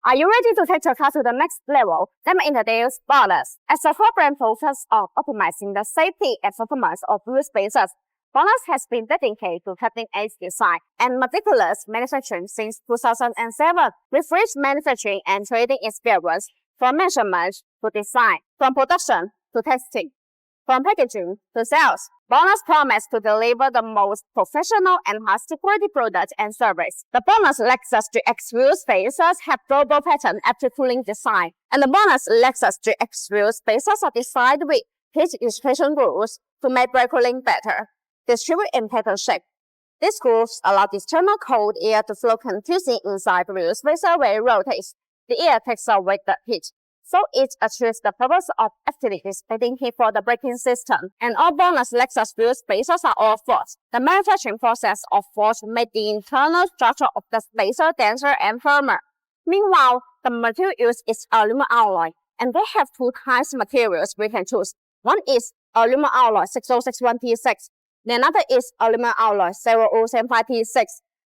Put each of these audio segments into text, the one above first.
Are you ready to take your car to the next level? Let me introduce BONOSS. As a core brand focused on optimizing the safety and performance of wheel spaces, BONOSS has been dedicated to cutting-edge design and meticulous manufacturing since 2007, with rich manufacturing and trading experience from measurement to design, from production to testing, from packaging to sales. BONOSS promises to deliver the most professional and high-quality product and service. The BONOSS Lexus GX wheel spacers have global pattern after cooling design, and the BONOSS Lexus GX wheel spacers are designed with heat dissipation grooves to make brake cooling better. Distributed in pattern shape. These grooves allow the external cold air to flow continuously inside the wheel spacer when it rotates. The air takes away the heat, so it achieves the purpose of actively dissipating heat for the braking system. And all BONOSS Lexus wheel spacers are all forged. The manufacturing process of forge made the internal structure of the spacer denser and firmer. Meanwhile, the material used is aluminum alloy, and they have two types of materials we can choose. One is aluminum alloy 6061T6. The another is aluminum alloy 0075T6.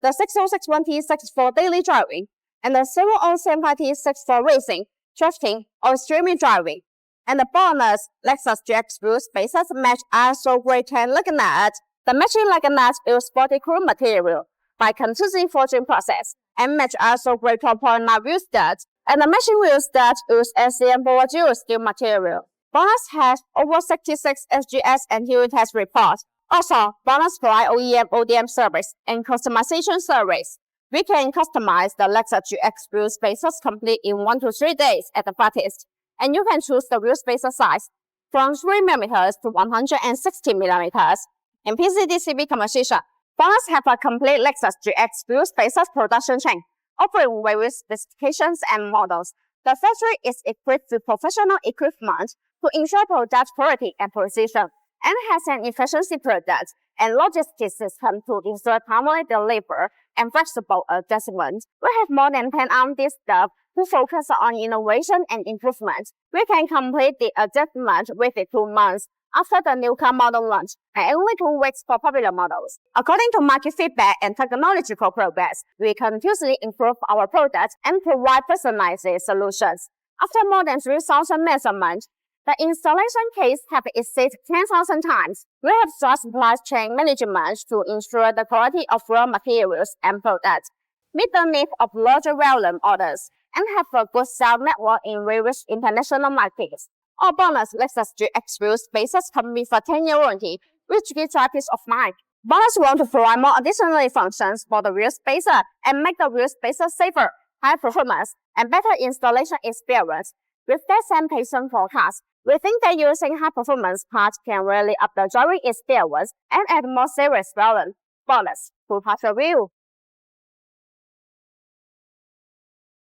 The 6061T6 is for daily driving, and the 0075T6 for racing, drifting, or extreme driving. And the BONOSS Lexus GX wheel spacers match ISO grade 10 laminate. The matching laminate uses 40 chrome material by continuously forging process and match ISO grade 12.9 wheel studs. And the matching wheel studs use SCM dual steel material. BONOSS has over 66 SGS and unit test reports. Also, BONOSS provides OEM service and customization service. We can customize the Lexus GX wheel spacers complete in 1 to 3 days at the fastest, and you can choose the wheel spacer size from 3mm to 160mm. In PCDCB composition, BONOSS have a complete Lexus GX wheel spacers production chain, offering various specifications and models. The factory is equipped with professional equipment to ensure product quality and precision, and has an efficiency product and logistics system to ensure timely delivery and flexible adjustment. We have more than 10 R&D staff who focus on innovation and improvement. We can complete the adjustment within 2 months after the new car model launch, and only 2 weeks for popular models. According to market feedback and technological progress, we continuously improve our products and provide personalized solutions. After more than 3,000 measurements, the installation case have exceeded 10,000 times. We have strong supply chain management to ensure the quality of raw materials and products, meet the needs of larger volume orders, and have a good sales network in various international markets. All BONOSS Lexus GX wheel spacers come with a 10-year warranty, which gives you peace of mind. BONOSS want to provide more additional functions for the wheel spacer and make the wheel spacer safer, high performance, and better installation experience. With that same patient forecast, we think that using high-performance parts can really up the driving experience and add more serious balance. BONOSS, full part review.